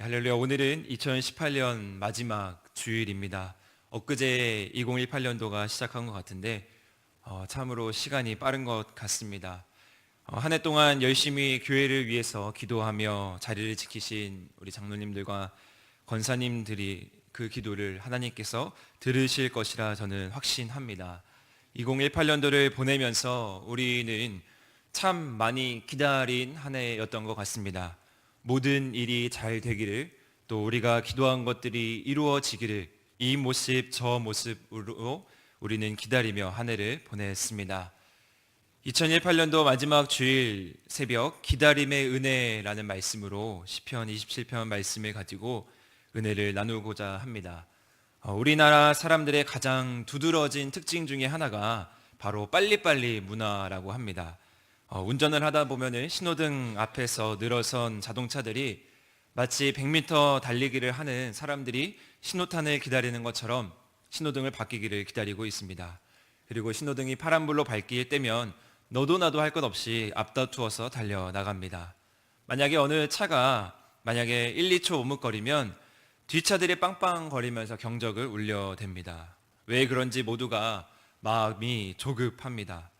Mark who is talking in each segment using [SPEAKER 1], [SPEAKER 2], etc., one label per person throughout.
[SPEAKER 1] 할렐루야. 오늘은 2018년 마지막 주일입니다. 엊그제 2018년도가 시작한 것 같은데 참으로 시간이 빠른 것 같습니다. 한 해 동안 열심히 교회를 위해서 기도하며 자리를 지키신 우리 장로님들과 권사님들이 그 기도를 하나님께서 들으실 것이라 저는 확신합니다. 2018년도를 보내면서 우리는 참 많이 기다린 한 해였던 것 같습니다. 모든 일이 잘 되기를, 또 우리가 기도한 것들이 이루어지기를, 이 모습 저 모습으로 우리는 기다리며 한 해를 보냈습니다. 2018년도 마지막 주일 새벽, 기다림의 은혜라는 말씀으로 시편 27편 말씀을 가지고 은혜를 나누고자 합니다. 우리나라 사람들의 가장 두드러진 특징 중에 하나가 바로 빨리빨리 문화라고 합니다. 운전을 하다 보면은 신호등 앞에서 늘어선 자동차들이 마치 100m 달리기를 하는 사람들이 신호탄을 기다리는 것처럼 신호등을 바뀌기를 기다리고 있습니다. 그리고 신호등이 파란불로 밝길 때면 너도 나도 할 것 없이 앞다투어서 달려나갑니다. 만약에 어느 차가 1, 2초 오목거리면 뒷차들이 빵빵거리면서 경적을 울려댑니다. 왜 그런지 모두가 마음이 조급합니다.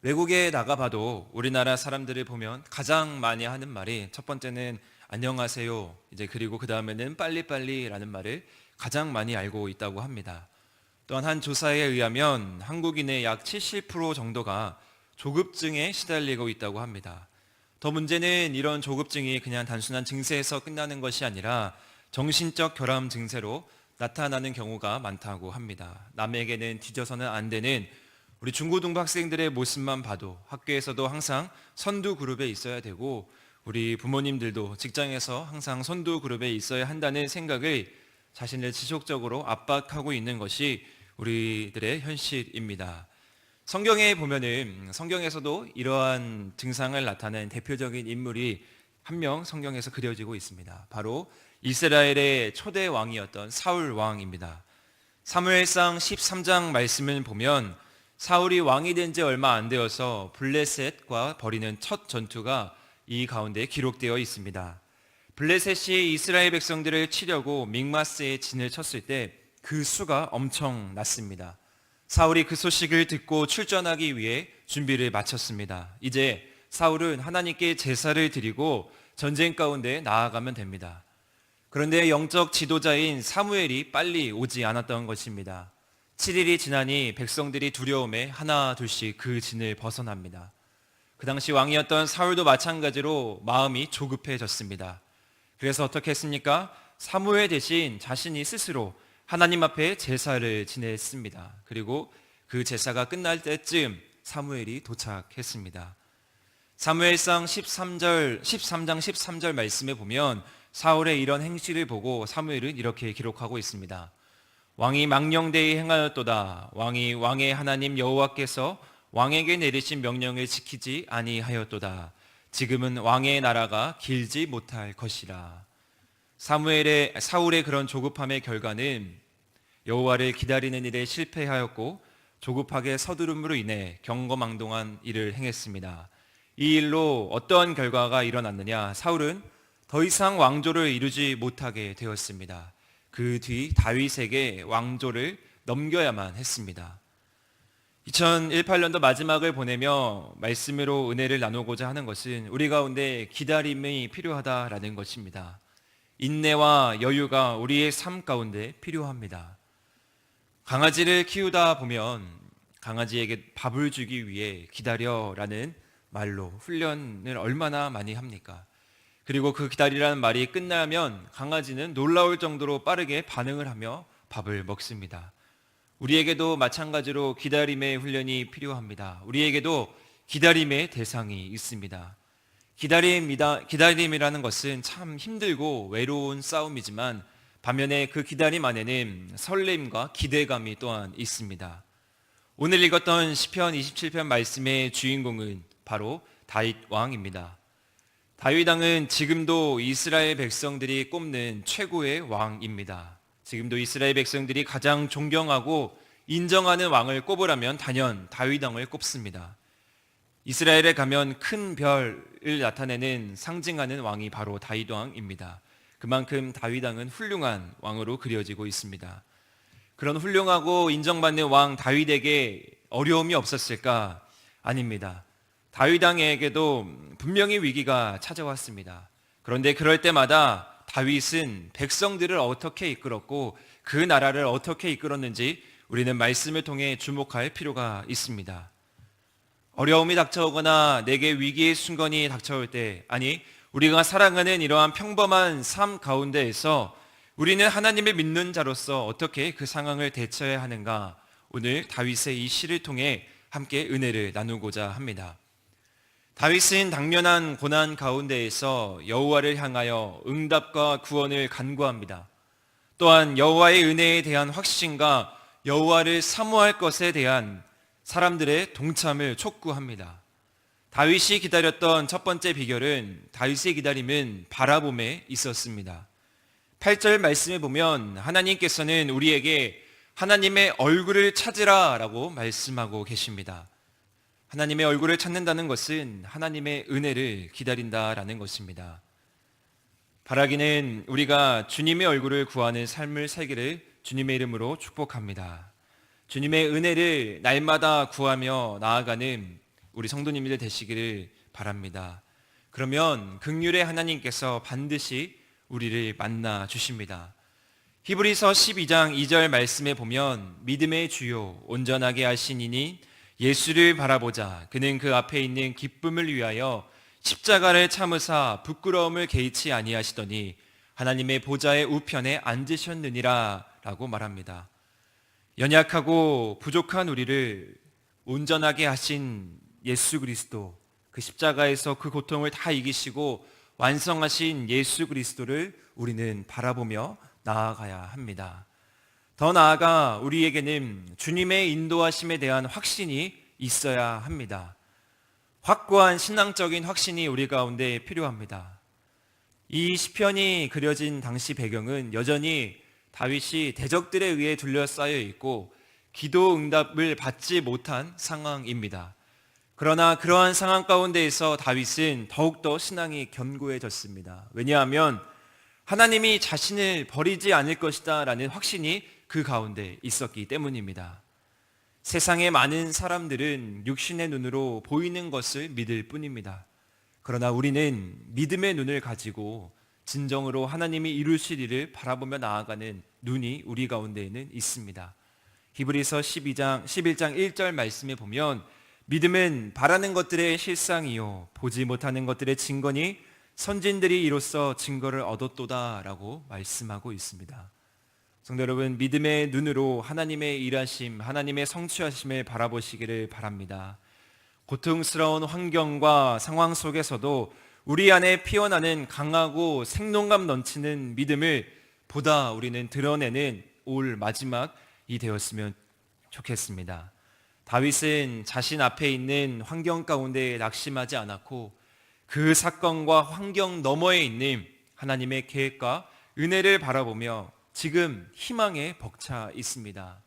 [SPEAKER 1] 외국에 나가봐도 우리나라 사람들을 보면 가장 많이 하는 말이 첫 번째는 안녕하세요, 그리고 그 다음에는 빨리빨리라는 말을 가장 많이 알고 있다고 합니다. 또한 한 조사에 의하면 한국인의 약 70% 정도가 조급증에 시달리고 있다고 합니다. 더 문제는 이런 조급증이 그냥 단순한 증세에서 끝나는 것이 아니라 정신적 결함 증세로 나타나는 경우가 많다고 합니다. 남에게는 뒤져서는 안 되는 우리 중고등부 학생들의 모습만 봐도 학교에서도 항상 선두 그룹에 있어야 되고, 우리 부모님들도 직장에서 항상 선두 그룹에 있어야 한다는 생각을 자신을 지속적으로 압박하고 있는 것이 우리들의 현실입니다. 성경에 보면은 성경에서도 이러한 증상을 나타낸 대표적인 인물이 한 명 성경에서 그려지고 있습니다. 바로 이스라엘의 초대 왕이었던 사울 왕입니다. 사무엘상 13장 말씀을 보면 사울이 왕이 된 지 얼마 안 되어서 블레셋과 벌이는 첫 전투가 이 가운데 기록되어 있습니다. 블레셋이 이스라엘 백성들을 치려고 믹마스에 진을 쳤을 때 그 수가 엄청났습니다. 사울이 그 소식을 듣고 출전하기 위해 준비를 마쳤습니다. 이제 사울은 하나님께 제사를 드리고 전쟁 가운데 나아가면 됩니다. 그런데 영적 지도자인 사무엘이 빨리 오지 않았던 것입니다. 7일이 지나니 백성들이 두려움에 하나 둘씩 그 진을 벗어납니다. 그 당시 왕이었던 사울도 마찬가지로 마음이 조급해졌습니다. 그래서 어떻게 했습니까? 사무엘 대신 자신이 스스로 하나님 앞에 제사를 지냈습니다. 그리고 그 제사가 끝날 때쯤 사무엘이 도착했습니다. 사무엘상 13장 13절 말씀에 보면 사울의 이런 행실을 보고 사무엘은 이렇게 기록하고 있습니다. 왕이 망령되이 행하였도다. 왕이 왕의 하나님 여호와께서 왕에게 내리신 명령을 지키지 아니하였도다. 지금은 왕의 나라가 길지 못할 것이라. 사울의 그런 조급함의 결과는 여호와를 기다리는 일에 실패하였고 조급하게 서두름으로 인해 경거망동한 일을 행했습니다. 이 일로 어떠한 결과가 일어났느냐? 사울은 더 이상 왕조를 이루지 못하게 되었습니다. 그 뒤 다윗에게 왕조를 넘겨야만 했습니다. 2018년도 마지막을 보내며 말씀으로 은혜를 나누고자 하는 것은 우리 가운데 기다림이 필요하다라는 것입니다. 인내와 여유가 우리의 삶 가운데 필요합니다. 강아지를 키우다 보면 강아지에게 밥을 주기 위해 기다려라는 말로 훈련을 얼마나 많이 합니까? 그리고 그 기다리라는 말이 끝나면 강아지는 놀라울 정도로 빠르게 반응을 하며 밥을 먹습니다. 우리에게도 마찬가지로 기다림의 훈련이 필요합니다. 우리에게도 기다림의 대상이 있습니다. 기다림이라는 것은 참 힘들고 외로운 싸움이지만 반면에 그 기다림 안에는 설렘과 기대감이 또한 있습니다. 오늘 읽었던 시편 27편 말씀의 주인공은 바로 다윗 왕입니다. 다윗 왕은 지금도 이스라엘 백성들이 꼽는 최고의 왕입니다. 지금도 이스라엘 백성들이 가장 존경하고 인정하는 왕을 꼽으라면 단연 다윗 왕을 꼽습니다. 이스라엘에 가면 큰 별을 나타내는 상징하는 왕이 바로 다윗 왕입니다. 그만큼 다윗 왕은 훌륭한 왕으로 그려지고 있습니다. 그런 훌륭하고 인정받는 왕 다윗에게 어려움이 없었을까? 아닙니다. 다윗 왕에게도 분명히 위기가 찾아왔습니다. 그런데 그럴 때마다 다윗은 백성들을 어떻게 이끌었고 그 나라를 어떻게 이끌었는지 우리는 말씀을 통해 주목할 필요가 있습니다. 어려움이 닥쳐오거나 내게 위기의 순간이 닥쳐올 때, 아니 우리가 살아가는 이러한 평범한 삶 가운데에서 우리는 하나님을 믿는 자로서 어떻게 그 상황을 대처해야 하는가, 오늘 다윗의 이 시를 통해 함께 은혜를 나누고자 합니다. 다윗은 당면한 고난 가운데에서 여호와를 향하여 응답과 구원을 간구합니다. 또한 여호와의 은혜에 대한 확신과 여호와를 사모할 것에 대한 사람들의 동참을 촉구합니다. 다윗이 기다렸던 첫 번째 비결은, 다윗의 기다림은 바라봄에 있었습니다. 8절 말씀에 보면 하나님께서는 우리에게 하나님의 얼굴을 찾으라 라고 말씀하고 계십니다. 하나님의 얼굴을 찾는다는 것은 하나님의 은혜를 기다린다라는 것입니다. 바라기는 우리가 주님의 얼굴을 구하는 삶을 살기를 주님의 이름으로 축복합니다. 주님의 은혜를 날마다 구하며 나아가는 우리 성도님들 되시기를 바랍니다. 그러면 긍휼의 하나님께서 반드시 우리를 만나 주십니다. 히브리서 12장 2절 말씀에 보면 믿음의 주요 온전하게 하신 이니 예수를 바라보자. 그는 그 앞에 있는 기쁨을 위하여 십자가를 참으사 부끄러움을 개의치 아니하시더니 하나님의 보좌의 우편에 앉으셨느니라 라고 말합니다. 연약하고 부족한 우리를 온전하게 하신 예수 그리스도, 그 십자가에서 그 고통을 다 이기시고 완성하신 예수 그리스도를 우리는 바라보며 나아가야 합니다. 더 나아가 우리에게는 주님의 인도하심에 대한 확신이 있어야 합니다. 확고한 신앙적인 확신이 우리 가운데 필요합니다. 이 시편이 그려진 당시 배경은 여전히 다윗이 대적들에 의해 둘러싸여 있고 기도 응답을 받지 못한 상황입니다. 그러나 그러한 상황 가운데에서 다윗은 더욱더 신앙이 견고해졌습니다. 왜냐하면 하나님이 자신을 버리지 않을 것이다 라는 확신이 그 가운데 있었기 때문입니다. 세상의 많은 사람들은 육신의 눈으로 보이는 것을 믿을 뿐입니다. 그러나 우리는 믿음의 눈을 가지고 진정으로 하나님이 이루실 일을 바라보며 나아가는 눈이 우리 가운데에는 있습니다. 히브리서 11장 1절 말씀에 보면 믿음은 바라는 것들의 실상이요 보지 못하는 것들의 증거니 선진들이 이로써 증거를 얻었도다 라고 말씀하고 있습니다. 성도 여러분, 믿음의 눈으로 하나님의 일하심, 하나님의 성취하심을 바라보시기를 바랍니다. 고통스러운 환경과 상황 속에서도 우리 안에 피어나는 강하고 생동감 넘치는 믿음을 보다 우리는 드러내는 올 마지막이 되었으면 좋겠습니다. 다윗은 자신 앞에 있는 환경 가운데 낙심하지 않았고 그 사건과 환경 너머에 있는 하나님의 계획과 은혜를 바라보며 지금 희망에 벅차 있습니다.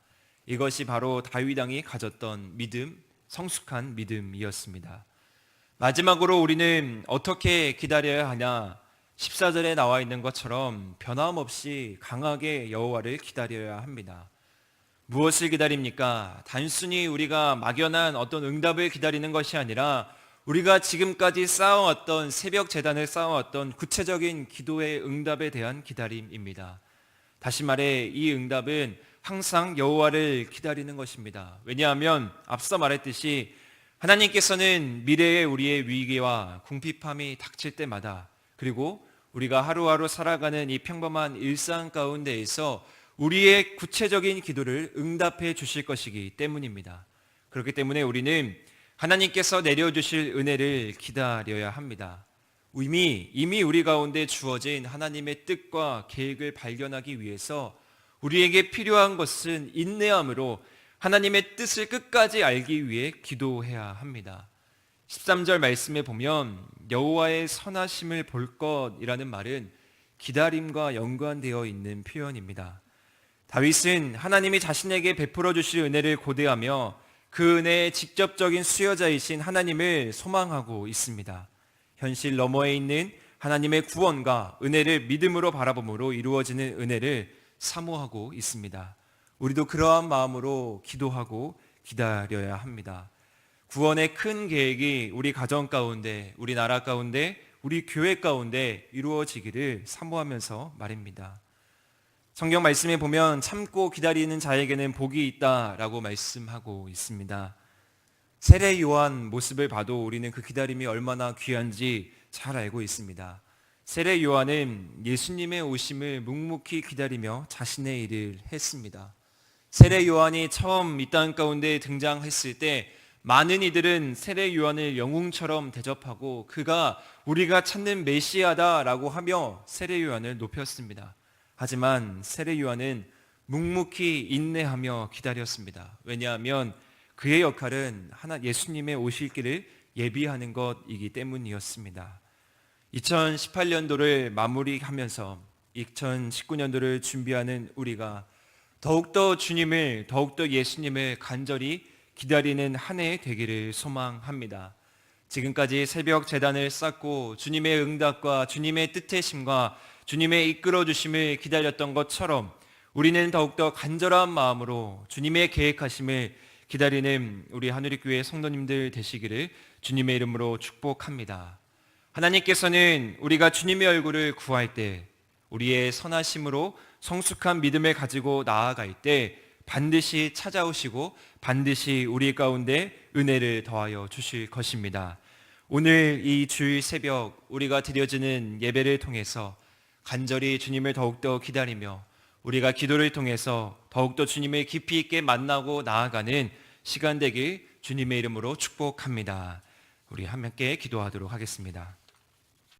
[SPEAKER 1] 이것이 바로 다윗 왕이 가졌던 믿음, 성숙한 믿음이었습니다. 마지막으로 우리는 어떻게 기다려야 하냐? 14절에 나와 있는 것처럼 변함없이 강하게 여호와를 기다려야 합니다. 무엇을 기다립니까? 단순히 우리가 막연한 어떤 응답을 기다리는 것이 아니라 우리가 지금까지 쌓아왔던 새벽 제단을 쌓아왔던 구체적인 기도의 응답에 대한 기다림입니다. 다시 말해 이 응답은 항상 여호와를 기다리는 것입니다. 왜냐하면 앞서 말했듯이 하나님께서는 미래의 우리의 위기와 궁핍함이 닥칠 때마다, 그리고 우리가 하루하루 살아가는 이 평범한 일상 가운데에서 우리의 구체적인 기도를 응답해 주실 것이기 때문입니다. 그렇기 때문에 우리는 하나님께서 내려주실 은혜를 기다려야 합니다. 이미 우리 가운데 주어진 하나님의 뜻과 계획을 발견하기 위해서 우리에게 필요한 것은 인내함으로 하나님의 뜻을 끝까지 알기 위해 기도해야 합니다. 13절 말씀에 보면 여호와의 선하심을 볼 것이라는 말은 기다림과 연관되어 있는 표현입니다. 다윗은 하나님이 자신에게 베풀어 주실 은혜를 고대하며 그 은혜의 직접적인 수여자이신 하나님을 소망하고 있습니다. 현실 너머에 있는 하나님의 구원과 은혜를 믿음으로 바라봄으로 이루어지는 은혜를 사모하고 있습니다. 우리도 그러한 마음으로 기도하고 기다려야 합니다. 구원의 큰 계획이 우리 가정 가운데, 우리 나라 가운데, 우리 교회 가운데 이루어지기를 사모하면서 말입니다. 성경 말씀에 보면 참고 기다리는 자에게는 복이 있다라고 말씀하고 있습니다. 세례 요한 모습을 봐도 우리는 그 기다림이 얼마나 귀한지 잘 알고 있습니다. 세례 요한은 예수님의 오심을 묵묵히 기다리며 자신의 일을 했습니다. 세례 요한이 처음 이 땅 가운데 등장했을 때 많은 이들은 세례 요한을 영웅처럼 대접하고 그가 우리가 찾는 메시아다라고 하며 세례 요한을 높였습니다. 하지만 세례 요한은 묵묵히 인내하며 기다렸습니다. 왜냐하면 그의 역할은 예수님의 오실 길을 예비하는 것이기 때문이었습니다. 2018년도를 마무리하면서 2019년도를 준비하는 우리가 더욱더 주님을, 더욱더 예수님을 간절히 기다리는 한 해 되기를 소망합니다. 지금까지 새벽 제단을 쌓고 주님의 응답과 주님의 뜻하심과 주님의 이끌어 주심을 기다렸던 것처럼 우리는 더욱더 간절한 마음으로 주님의 계획하심을 기다리는 우리 하누리교회 성도님들 되시기를 주님의 이름으로 축복합니다. 하나님께서는 우리가 주님의 얼굴을 구할 때, 우리의 선하심으로 성숙한 믿음을 가지고 나아갈 때 반드시 찾아오시고 반드시 우리 가운데 은혜를 더하여 주실 것입니다. 오늘 이 주일 새벽 우리가 드려지는 예배를 통해서 간절히 주님을 더욱더 기다리며 우리가 기도를 통해서 더욱더 주님을 깊이 있게 만나고 나아가는 시간 되길 주님의 이름으로 축복합니다. 우리 함께 기도하도록 하겠습니다.